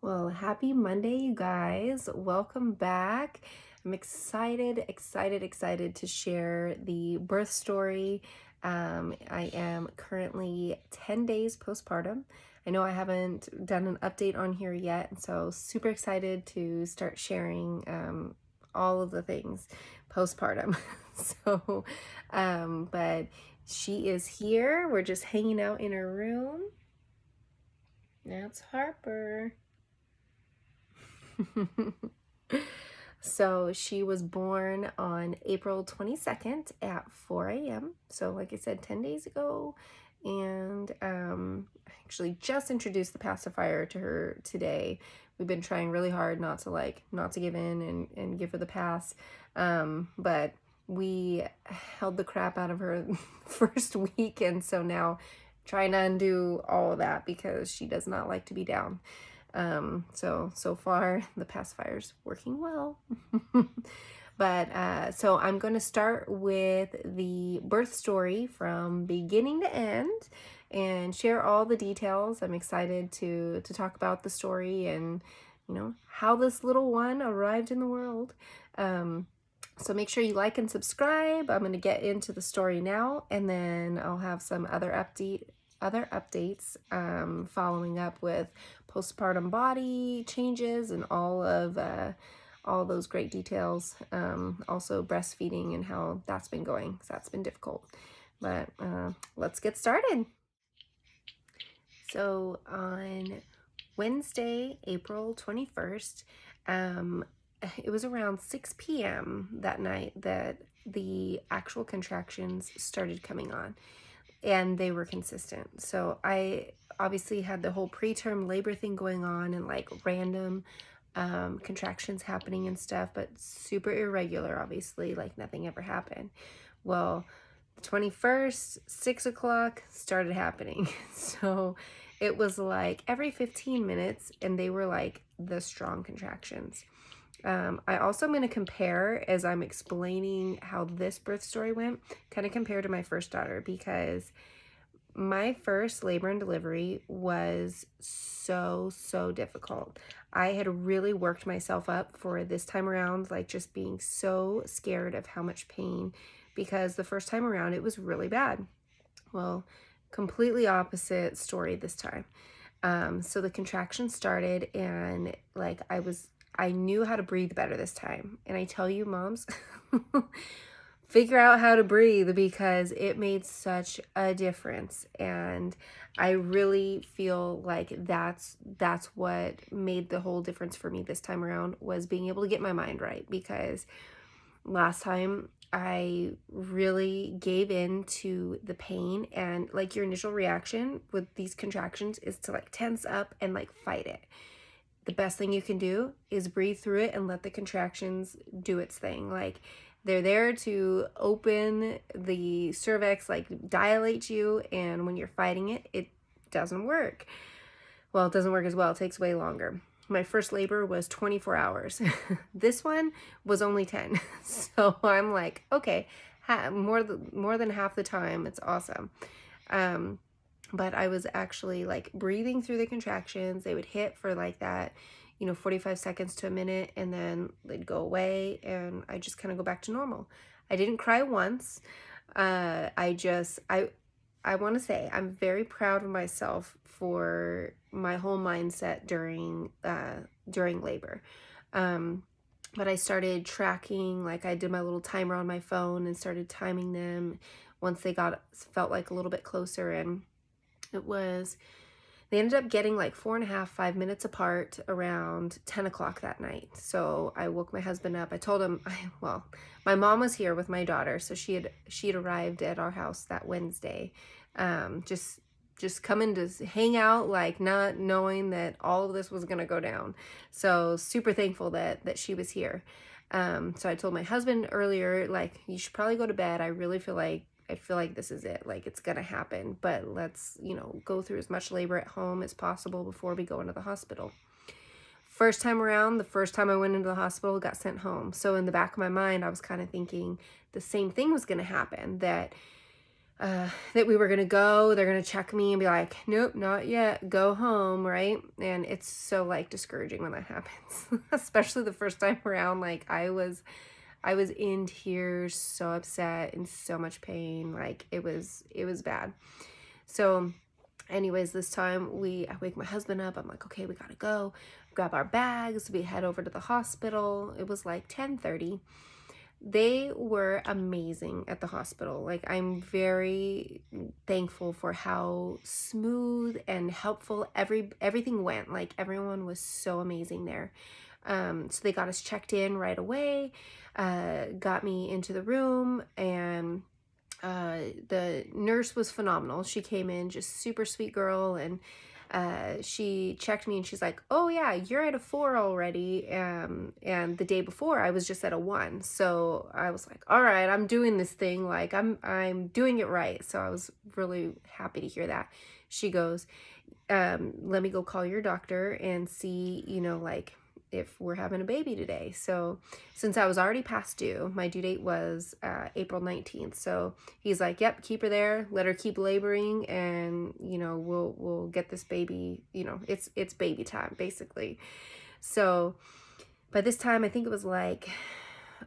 Well, happy Monday, you guys. Welcome back. I'm excited to share the birth story. I am currently 10 days postpartum. I know I haven't done an update on here yet, and so super excited to start sharing all of the things postpartum. so, but she is here. We're just hanging out in her room. That's Harper. So she was born on April 22nd at 4 a.m. So like I said, 10 days ago. And I actually just introduced the pacifier to her today. We've been trying really hard not to give in and give her the pass. But we held the crap out of her first week. And so now trying to undo all of that because she does not like to be down. So far the pacifier's working well. But so I'm going to start with the birth story from beginning to end and share all the details. I'm excited to talk about the story and how this little one arrived in the world. So make sure you like and subscribe. I'm going to get into the story now, and then I'll have some other updates following up with postpartum body changes and all those great details. Also breastfeeding and how that's been going, because that's been difficult. But let's get started. So on Wednesday, April 21st, it was around 6 p.m. that night that the actual contractions started coming on, and they were consistent. So I obviously had the whole preterm labor thing going on and like random contractions happening and stuff, but super irregular, obviously, like nothing ever happened. Well, the 21st, 6 o'clock started happening. So it was like every 15 minutes, and they were like the strong contractions. I also am going to compare, as I'm explaining how this birth story went, kind of compare to my first daughter, because my first labor and delivery was so difficult. I had really worked myself up for this time around, like just being so scared of how much pain, because the first time around it was really bad. Well, completely opposite story this time. So the contraction started, and like I knew how to breathe better this time. And I tell you, moms, figure out how to breathe, because it made such a difference. And I really feel like that's what made the whole difference for me this time around, was being able to get my mind right, because last time I really gave in to the pain, and like your initial reaction with these contractions is to like tense up and like fight it. The best thing you can do is breathe through it and let the contractions do its thing. Like, they're there to open the cervix, like dilate you, and when you're fighting it, it doesn't work. Well, it doesn't work as well. It takes way longer. My first labor was 24 hours. This one was only 10. So I'm like, okay, more than half the time. It's awesome. But I was actually like breathing through the contractions. They would hit for like that, 45 seconds to a minute, and then they'd go away, and I just kind of go back to normal. I didn't cry once. I want to say I'm very proud of myself for my whole mindset during labor. But I started tracking, like I did my little timer on my phone and started timing them once they felt like a little bit closer. And they ended up getting like 4.5, 5 minutes apart around 10 o'clock that night. So I woke my husband up. I told him, well, my mom was here with my daughter, so she had arrived at our house that Wednesday, just coming to hang out, like not knowing that all of this was going to go down. So super thankful that she was here. So I told my husband earlier, like, you should probably go to bed. I feel like this is it. Like, it's going to happen, but let's, go through as much labor at home as possible before we go into the hospital. First time around, the first time I went into the hospital, got sent home. So in the back of my mind, I was kind of thinking the same thing was going to happen, that that we were going to go. They're going to check me and be like, nope, not yet. Go home, right? And it's so like discouraging when that happens, especially the first time around. Like I was in tears, so upset, in so much pain. Like it was bad. So anyways, this time I wake my husband up. I'm like, okay, we gotta go. Grab our bags. We head over to the hospital. It was like 10:30. They were amazing at the hospital. Like, I'm very thankful for how smooth and helpful everything went. Like, everyone was so amazing there. So they got us checked in right away, got me into the room, and the nurse was phenomenal. She came in, just super sweet girl, and she checked me and she's like, oh yeah, you're at a 4 already. And the day before I was just at a 1. So I was like, all right, I'm doing this thing. Like I'm doing it right. So I was really happy to hear that. She goes, let me go call your doctor and see, like if we're having a baby today. So since I was already past due, my due date was April 19th. So he's like, yep, keep her there, let her keep laboring, and we'll get this baby, it's baby time basically. So by this time, I think it was like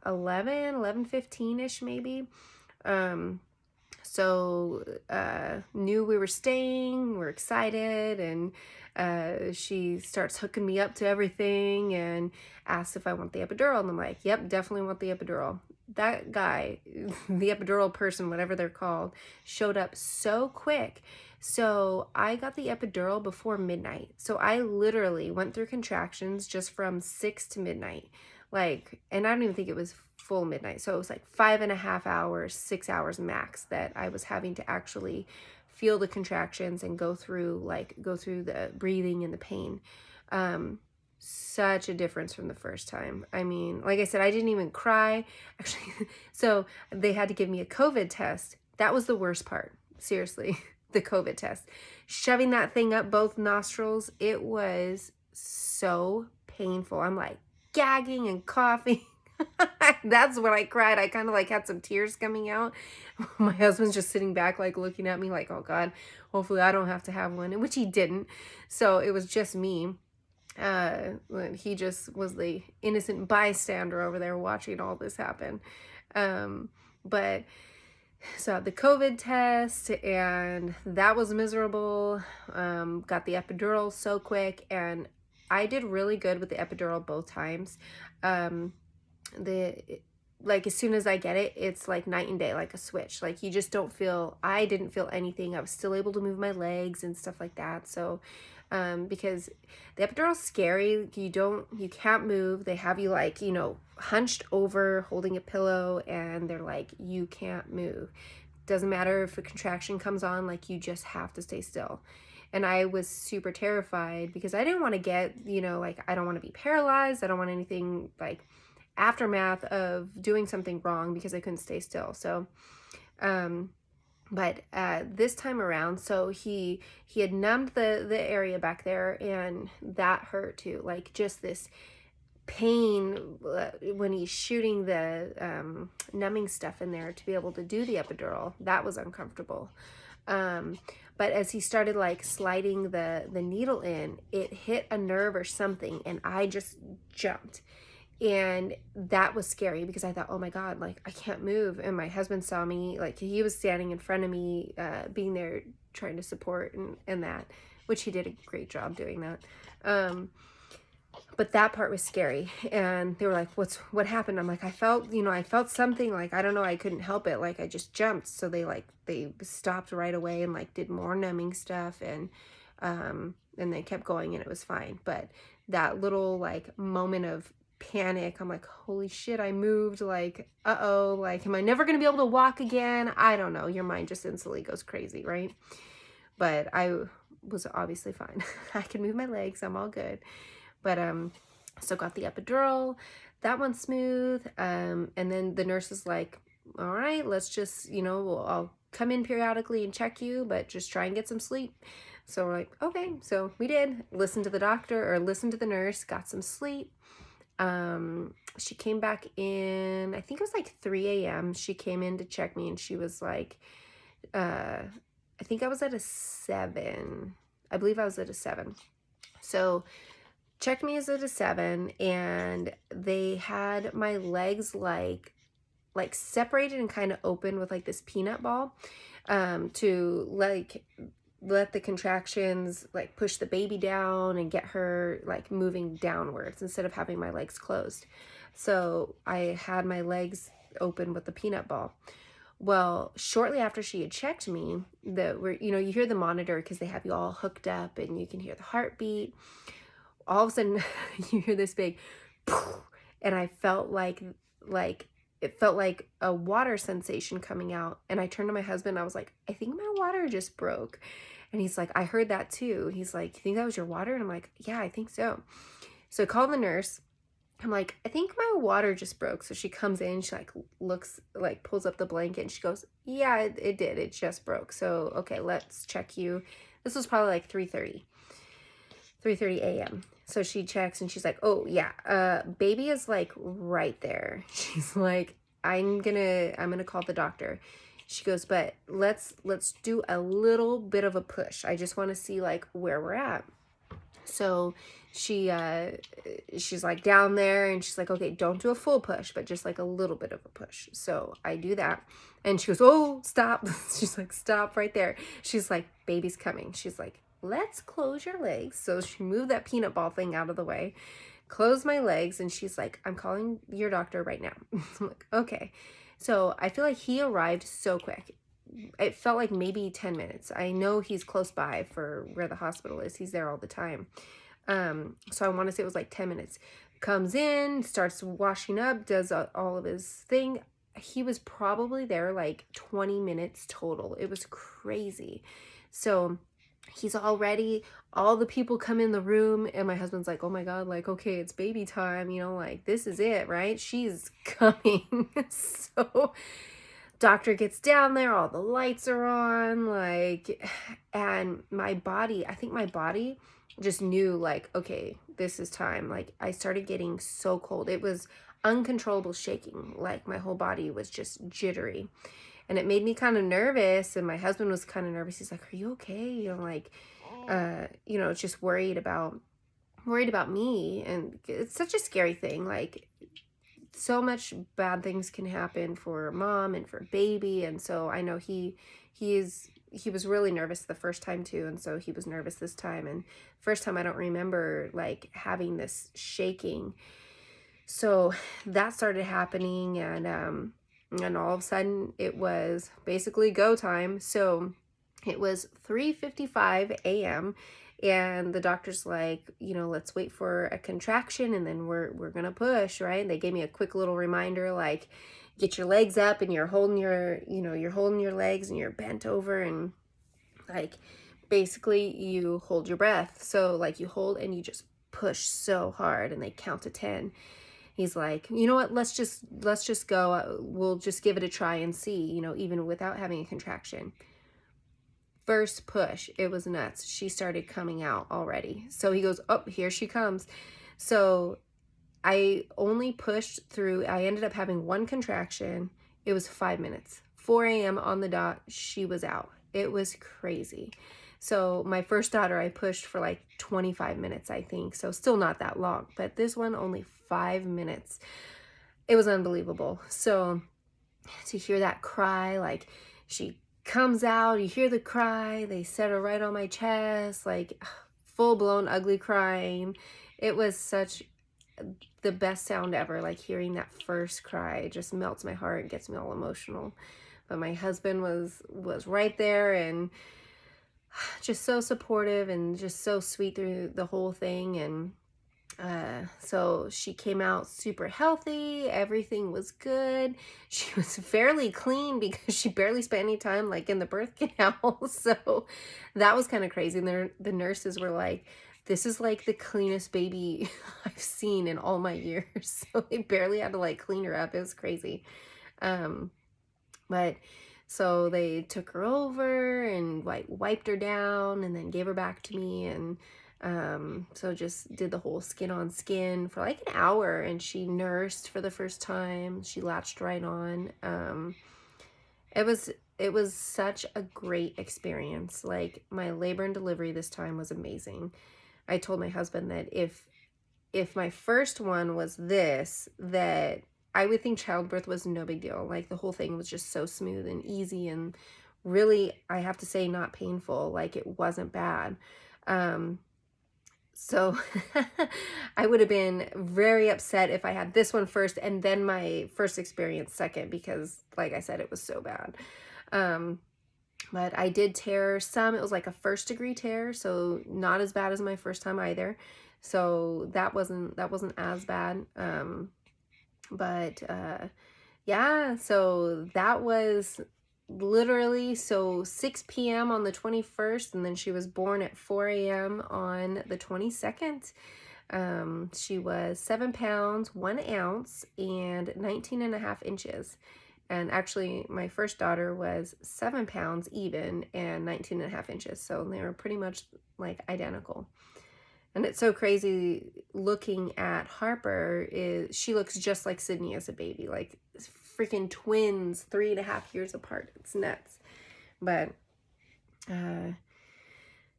11:15ish maybe. So knew we were staying, we're excited, and she starts hooking me up to everything and asks if I want the epidural, and I'm like, yep, definitely want the epidural. That guy, the epidural person, whatever they're called, showed up so quick. So I got the epidural before midnight. So I literally went through contractions just from 6 to midnight. Like, and I don't even think it was full midnight. So it was like 5.5 hours, 6 hours max that I was having to actually feel the contractions and go through the breathing and the pain. Such a difference from the first time. I mean, like I said, I didn't even cry. Actually, so they had to give me a COVID test. That was the worst part. Seriously, the COVID test. Shoving that thing up both nostrils, it was so painful. I'm like gagging and coughing. That's when I cried. I kind of like had some tears coming out. My husband's just sitting back, like looking at me like, oh God, hopefully I don't have to have one, which he didn't. So it was just me. He just was the innocent bystander over there watching all this happen. But so the COVID test, and that was miserable. Got the epidural so quick, and I did really good with the epidural both times. Like as soon as I get it, it's like night and day, like a switch. Like you just don't feel, I didn't feel anything. I was still able to move my legs and stuff like that. So because the epidural's scary, you can't move. They have you like, hunched over holding a pillow, and they're like, you can't move. Doesn't matter if a contraction comes on, like you just have to stay still. And I was super terrified because I didn't want to get, like I don't want to be paralyzed. I don't want anything like aftermath of doing something wrong because I couldn't stay still. So, but this time around, so he had numbed the area back there, and that hurt too. Like just this pain when he's shooting the numbing stuff in there to be able to do the epidural, that was uncomfortable. But as he started like sliding the needle in, it hit a nerve or something, and I just jumped. And that was scary because I thought, oh my God, like I can't move. And my husband saw me, like he was standing in front of me, being there trying to support and that, which he did a great job doing that. But that part was scary. And they were like, what happened? I'm like, I felt something, like, I don't know. I couldn't help it. Like I just jumped. So they stopped right away and like did more numbing stuff. And they kept going, and it was fine. But that little like moment of panic, I'm like, holy shit, I moved, like, uh-oh, like, am I never gonna be able to walk again? I don't know. Your mind just instantly goes crazy, right? But I was obviously fine. I can move my legs, I'm all good. But so got the epidural, that one's smooth. And then the nurse is like, all right, let's just, I'll come in periodically and check you, but just try and get some sleep. So we're like, okay. So we did listen to the nurse, got some sleep. She came back in, I think it was like 3 a.m. She came in to check me, and she was like, I think I was at a 7. I believe I was at a 7. So checked me as at a 7, and they had my legs like separated and kind of open with like this peanut ball, to like let the contractions like push the baby down and get her like moving downwards instead of having my legs closed. So I had my legs open with the peanut ball. Well, shortly after she had checked me, you hear the monitor because they have you all hooked up and you can hear the heartbeat. All of a sudden, you hear this big, and I felt like it felt like a water sensation coming out. And I turned to my husband. I was like, I think my water just broke. And he's like, I heard that too. He's like, you think that was your water? And I'm like, yeah, I think so. So I called the nurse. I'm like, I think my water just broke. So she comes in, she like looks, like pulls up the blanket, and she goes, yeah, it did. It just broke. So, okay, let's check you. This was probably like 3:30 a.m. So she checks and she's like, oh yeah, baby is like right there. She's like, I'm gonna call the doctor. She goes, but let's do a little bit of a push. I just want to see like where we're at. So she's like down there, and she's like, okay, don't do a full push, but just like a little bit of a push. So I do that, and she goes, oh, stop. She's like, stop right there. She's like, baby's coming. She's like, let's close your legs. So she moved that peanut ball thing out of the way, closed my legs, and she's like, I'm calling your doctor right now. I'm like, okay. So I feel like he arrived so quick. It felt like maybe 10 minutes. I know he's close by for where the hospital is. He's there all the time. So I want to say it was like 10 minutes. Comes in, starts washing up, does all of his thing. He was probably there like 20 minutes total. It was crazy. So he's all ready. All the people come in the room, and my husband's like, oh my God, like, okay, it's baby time, like, this is it, right? She's coming. So doctor gets down there, all the lights are on, like, and I think my body just knew, like, okay, this is time. Like, I started getting so cold. It was uncontrollable shaking. Like, my whole body was just jittery. And it made me kind of nervous, and my husband was kind of nervous. He's like, are you okay? Like, just worried about me. And it's such a scary thing. Like, so much bad things can happen for mom and for baby. And so I know he was really nervous the first time too, and so he was nervous this time. And first time I don't remember like having this shaking. So that started happening, and all of a sudden it was basically go time. So it was 3:55 a.m. and the doctor's like, let's wait for a contraction, and then we're gonna push, right? They gave me a quick little reminder, like, get your legs up, and you're holding your legs, and you're bent over, and like basically you hold your breath. So like you hold and you just push so hard, and they count to 10. He's like, you know what, let's just go. We'll just give it a try and see, even without having a contraction. First push, it was nuts. She started coming out already. So he goes, oh, here she comes. So I only pushed through, I ended up having one contraction. It was 5 minutes. 4 a.m. on the dot, she was out. It was crazy. So my first daughter, I pushed for like 25 minutes, I think. So still not that long, but this one only 5 minutes. It was unbelievable. So to hear that cry, like, she comes out, you hear the cry, they set her right on my chest, like full-blown ugly crying. It was such the best sound ever. Like, hearing that first cry, it just melts my heart and gets me all emotional. But my husband was right there, and just so supportive and just so sweet through the whole thing. And so she came out super healthy. Everything was good. She was fairly clean because she barely spent any time like in the birth canal. So that was kind of crazy. And the nurses were like, this is like the cleanest baby I've seen in all my years. So they barely had to like clean her up. It was crazy. But so they took her over and like wiped her down and then gave her back to me. And so just did the whole skin on skin for like an hour, and she nursed for the first time. She latched right on. It was it was such a great experience. Like, my labor and delivery this time was amazing. I told my husband that if my first one was this, that I would think childbirth was no big deal. Like, the whole thing was just so smooth and easy, and really, I have to say, not painful. Like, it wasn't bad. So I would have been very upset if I had this one first and then my first experience second, because like I said, it was so bad. But I did tear some. It was like a 1st-degree tear, so not as bad as my first time either. So that wasn't as bad. But yeah, so that was literally, so 6 p.m. on the 21st, and then she was born at 4 a.m. on the 22nd. She was 7 pounds, 1 ounce, and 19.5 inches. And actually, my first daughter was 7 pounds even and 19.5 inches. So they were pretty much like identical. And it's so crazy looking at Harper. She looks just like Sydney as a baby, like freaking twins, 3.5 years apart. It's nuts. But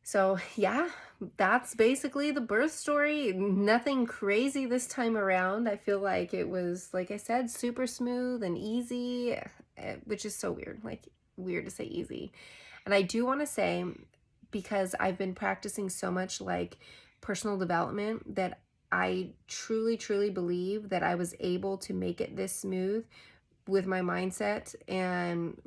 so yeah, that's basically the birth story. Nothing crazy this time around. I feel like it was, like I said, super smooth and easy, which is so weird. Like, weird to say easy. And I do want to say, because I've been practicing so much like personal development, that I truly, truly believe that I was able to make it this smooth with my mindset. And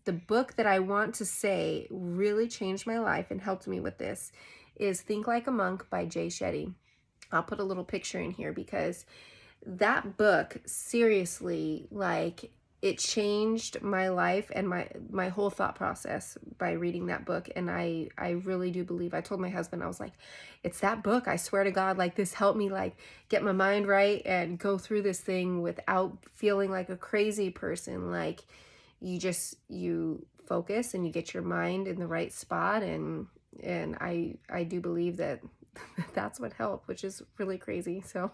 the book that I want to say really changed my life and helped me with this is Think Like a Monk by Jay Shetty. I'll put a little picture in here, because that book, seriously, like, it changed my life and my whole thought process by reading that book. And I really do believe, I told my husband, I was like, it's that book. I swear to God, like, this helped me like get my mind right and go through this thing without feeling like a crazy person. Like, you focus and you get your mind in the right spot. And I do believe that that's what helped, which is really crazy. So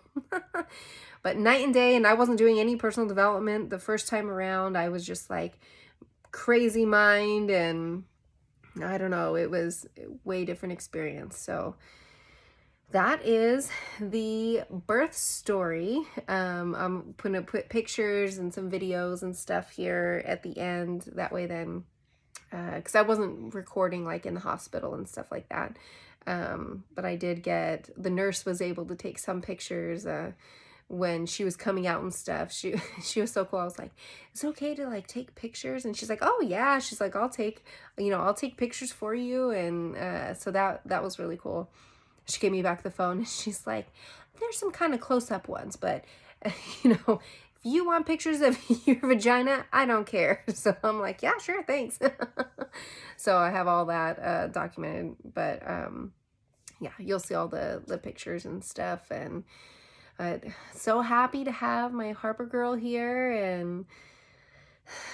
but night and day. And I wasn't doing any personal development the first time around. I was just like crazy mind, and I don't know, it was a way different experience. So that is the birth story. I'm gonna put pictures and some videos and stuff here at the end. That way then, because I wasn't recording like in the hospital and stuff like that. But I did get, the nurse was able to take some pictures when she was coming out and stuff. She was so cool. I was like, is it okay to like take pictures? And she's like, oh yeah. She's like, I'll take pictures for you. And so that was really cool. She gave me back the phone and she's like, there's some kind of close-up ones, but if you want pictures of your vagina, I don't care. So I'm like, yeah, sure, thanks. So I have all that documented, but yeah, you'll see all the pictures and stuff. And so happy to have my Harper girl here. And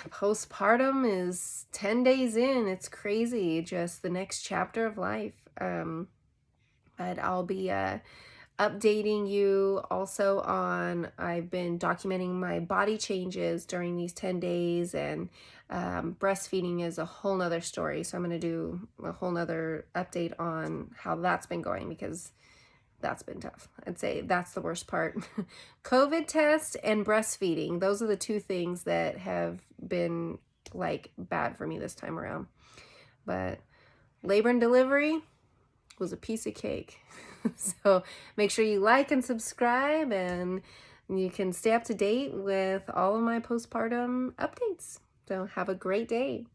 postpartum is 10 days in. It's crazy, just the next chapter of life. But I'll be updating you also on, I've been documenting my body changes during these 10 days, and breastfeeding is a whole nother story. So I'm going to do a whole nother update on how that's been going, because that's been tough. I'd say that's the worst part. COVID test and breastfeeding, those are the two things that have been like bad for me this time around. But labor and delivery was a piece of cake. So make sure you like and subscribe, and you can stay up to date with all of my postpartum updates. So have a great day.